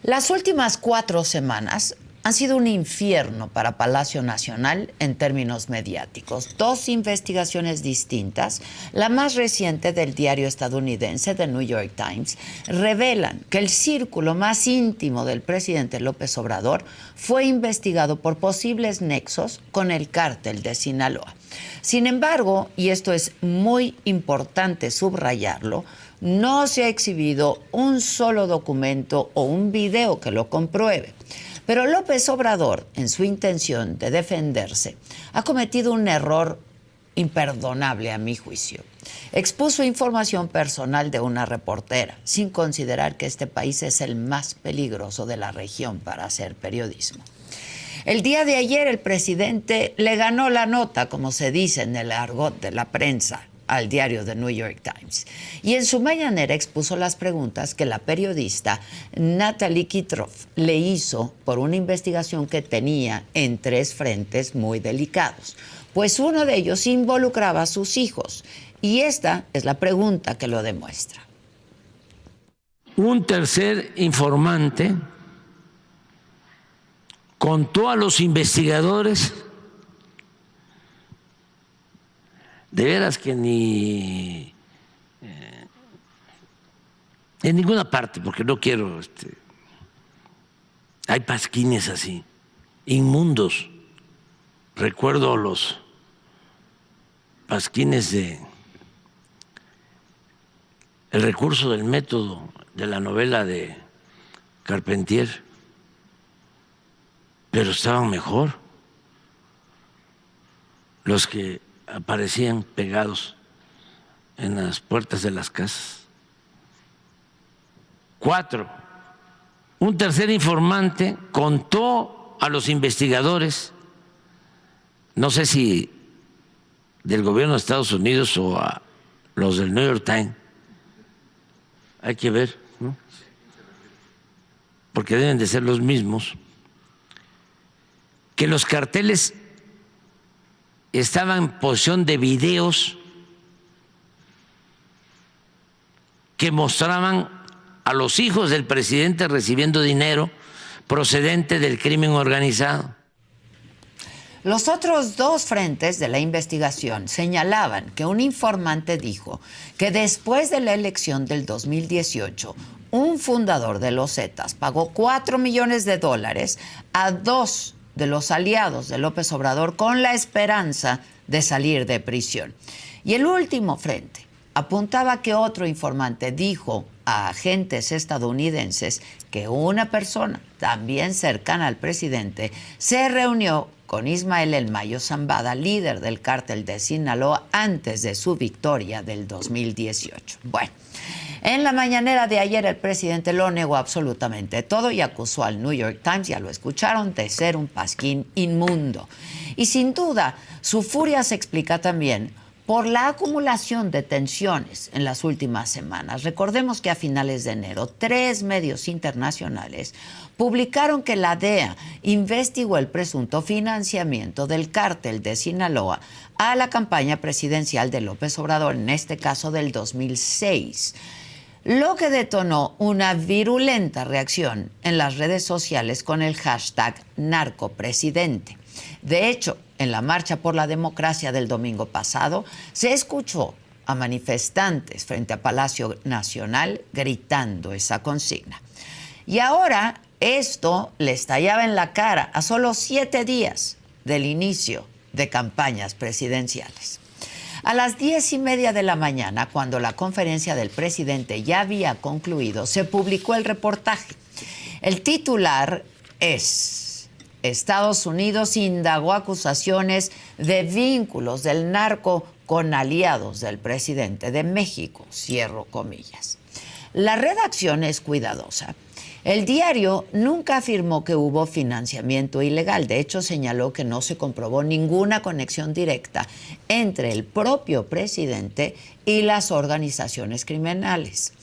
Las últimas 4 semanas han sido un infierno para Palacio Nacional en términos mediáticos. 2 investigaciones distintas, la más reciente del diario estadounidense The New York Times, revelan que el círculo más íntimo del presidente López Obrador fue investigado por posibles nexos con el cártel de Sinaloa. Sin embargo, y esto es muy importante subrayarlo, no se ha exhibido un solo documento o un video que lo compruebe. Pero López Obrador, en su intención de defenderse, ha cometido un error imperdonable a mi juicio. Expuso información personal de una reportera, sin considerar que este país es el más peligroso de la región para hacer periodismo. El día de ayer el presidente le ganó la nota, como se dice en el argot de la prensa, al diario The New York Times. Y en su mañanera expuso las preguntas que la periodista Natalie Kitroff le hizo por una investigación que tenía en 3 frentes muy delicados. Pues uno de ellos involucraba a sus hijos. Y esta es la pregunta que lo demuestra. Un tercer informante contó a los investigadores, de veras que ni en ninguna parte, porque no quiero, hay pasquines así, inmundos. Recuerdo los pasquines de El recurso del método de la novela de Carpentier, pero estaban mejor los que aparecían pegados en las puertas de las casas. 4, un tercer informante contó a los investigadores, no sé si del gobierno de Estados Unidos o a los del New York Times, hay que ver, ¿no? Porque deben de ser los mismos, que los carteles estaban en posesión de videos que mostraban a los hijos del presidente recibiendo dinero procedente del crimen organizado. Los otros 2 frentes de la investigación señalaban que un informante dijo que después de la elección del 2018, un fundador de los Zetas pagó $4 millones a 2 de los aliados de López Obrador con la esperanza de salir de prisión. Y el último frente apuntaba que otro informante dijo a agentes estadounidenses que una persona también cercana al presidente se reunió con Ismael El Mayo Zambada, líder del cártel de Sinaloa, antes de su victoria del 2018. Bueno, en la mañanera de ayer el presidente lo negó absolutamente todo y acusó al New York Times, ya lo escucharon, de ser un pasquín inmundo. Y sin duda, su furia se explica también por la acumulación de tensiones en las últimas semanas. Recordemos que a finales de enero, 3 medios internacionales publicaron que la DEA investigó el presunto financiamiento del cártel de Sinaloa a la campaña presidencial de López Obrador, en este caso del 2006. Lo que detonó una virulenta reacción en las redes sociales con el hashtag #narcopresidente. De hecho, en la marcha por la democracia del domingo pasado, se escuchó a manifestantes frente a Palacio Nacional gritando esa consigna. Y ahora esto le estallaba en la cara a solo 7 días del inicio de campañas presidenciales. A las 10:30 de la mañana, cuando la conferencia del presidente ya había concluido, se publicó el reportaje. El titular es: Estados Unidos indagó acusaciones de vínculos del narco con aliados del presidente de México, cierro comillas. La redacción es cuidadosa. El diario nunca afirmó que hubo financiamiento ilegal. De hecho, señaló que no se comprobó ninguna conexión directa entre el propio presidente y las organizaciones criminales.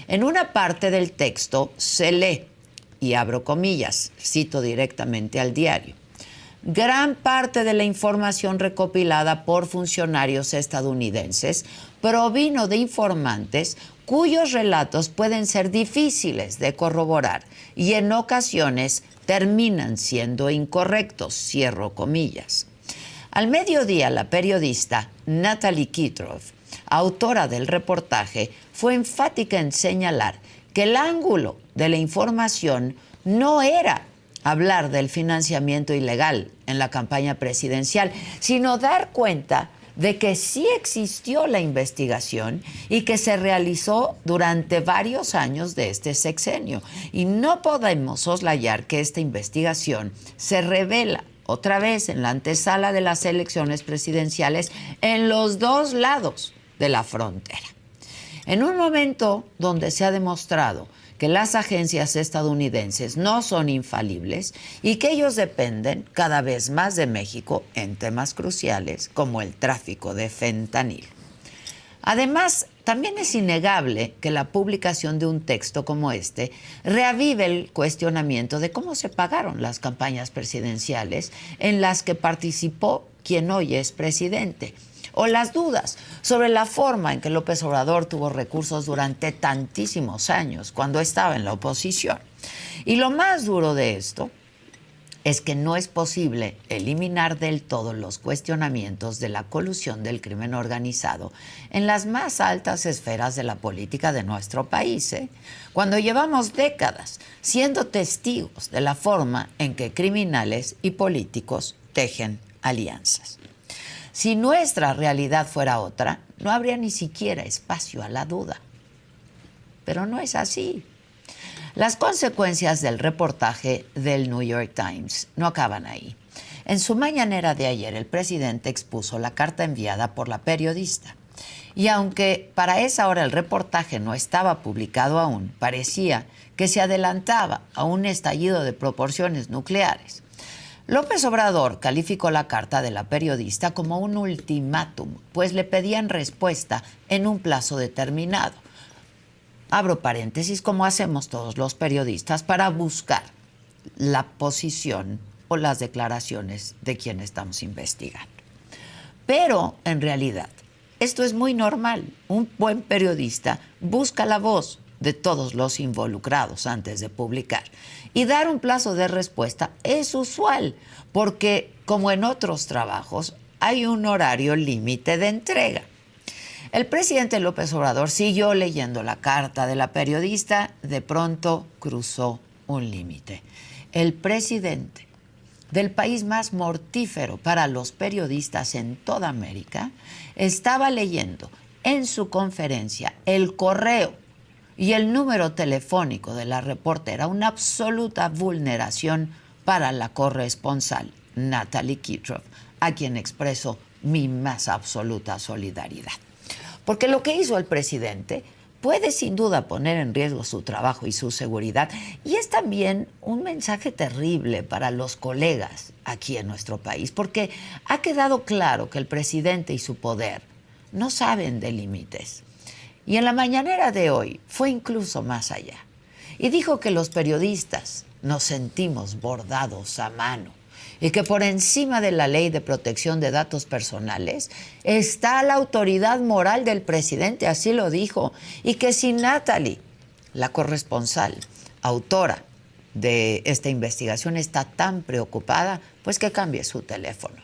En una parte del texto se lee, y abro comillas, cito directamente al diario: gran parte de la información recopilada por funcionarios estadounidenses provino de informantes cuyos relatos pueden ser difíciles de corroborar y en ocasiones terminan siendo incorrectos, cierro comillas. Al mediodía, la periodista Natalie Kitroff, autora del reportaje, fue enfática en señalar que el ángulo de la información no era hablar del financiamiento ilegal en la campaña presidencial, sino dar cuenta de que sí existió la investigación y que se realizó durante varios años de este sexenio. Y no podemos soslayar que esta investigación se revela otra vez en la antesala de las elecciones presidenciales en los dos lados de la frontera. En un momento donde se ha demostrado que las agencias estadounidenses no son infalibles y que ellos dependen cada vez más de México en temas cruciales como el tráfico de fentanilo. Además, también es innegable que la publicación de un texto como este reavive el cuestionamiento de cómo se pagaron las campañas presidenciales en las que participó quien hoy es presidente, o las dudas sobre la forma en que López Obrador tuvo recursos durante tantísimos años cuando estaba en la oposición. Y lo más duro de esto es que no es posible eliminar del todo los cuestionamientos de la colusión del crimen organizado en las más altas esferas de la política de nuestro país, cuando llevamos décadas siendo testigos de la forma en que criminales y políticos tejen alianzas. Si nuestra realidad fuera otra, no habría ni siquiera espacio a la duda. Pero no es así. Las consecuencias del reportaje del New York Times no acaban ahí. En su mañanera de ayer, el presidente expuso la carta enviada por la periodista. Y aunque para esa hora el reportaje no estaba publicado aún, parecía que se adelantaba a un estallido de proporciones nucleares. López Obrador calificó la carta de la periodista como un ultimátum, pues le pedían respuesta en un plazo determinado. Abro paréntesis, como hacemos todos los periodistas, para buscar la posición o las declaraciones de quien estamos investigando. Pero, en realidad, esto es muy normal. Un buen periodista busca la voz de todos los involucrados antes de publicar. Y dar un plazo de respuesta es usual, porque, como en otros trabajos, hay un horario límite de entrega. El presidente López Obrador siguió leyendo la carta de la periodista, de pronto cruzó un límite. El presidente del país más mortífero para los periodistas en toda América estaba leyendo en su conferencia el correo y el número telefónico de la reportera, una absoluta vulneración para la corresponsal Natalie Kitroff, a quien expreso mi más absoluta solidaridad. Porque lo que hizo el presidente puede sin duda poner en riesgo su trabajo y su seguridad, y es también un mensaje terrible para los colegas aquí en nuestro país, porque ha quedado claro que el presidente y su poder no saben de límites. Y en la mañanera de hoy fue incluso más allá. Y dijo que los periodistas nos sentimos bordados a mano y que por encima de la ley de protección de datos personales está la autoridad moral del presidente, así lo dijo, y que si Natalie, la corresponsal, autora de esta investigación, está tan preocupada, pues que cambie su teléfono.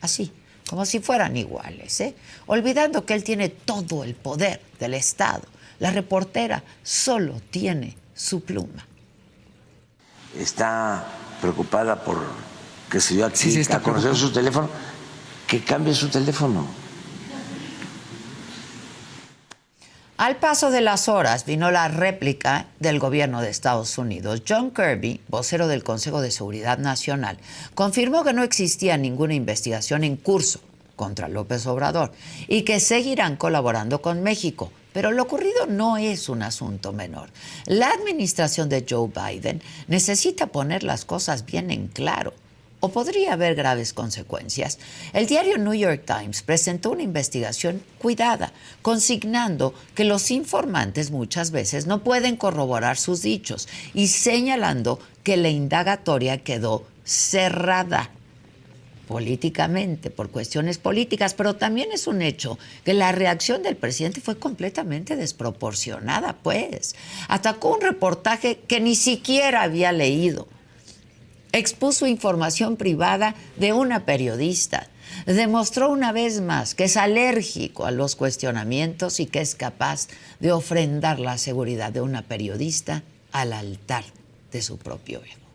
Así, como si fueran iguales, olvidando que él tiene todo el poder del Estado. La reportera solo tiene su pluma. Está preocupada por, qué sé yo, aquí, a conocer su teléfono, que cambie su teléfono. Al paso de las horas vino la réplica del gobierno de Estados Unidos. John Kirby, vocero del Consejo de Seguridad Nacional, confirmó que no existía ninguna investigación en curso contra López Obrador y que seguirán colaborando con México. Pero lo ocurrido no es un asunto menor. La administración de Joe Biden necesita poner las cosas bien en claro, o podría haber graves consecuencias. El diario New York Times presentó una investigación cuidada, consignando que los informantes muchas veces no pueden corroborar sus dichos y señalando que la indagatoria quedó cerrada. políticamente, por cuestiones políticas, pero también es un hecho que la reacción del presidente fue completamente desproporcionada, pues. Atacó un reportaje que ni siquiera había leído. Expuso información privada de una periodista. Demostró una vez más que es alérgico a los cuestionamientos y que es capaz de ofrendar la seguridad de una periodista al altar de su propio ego.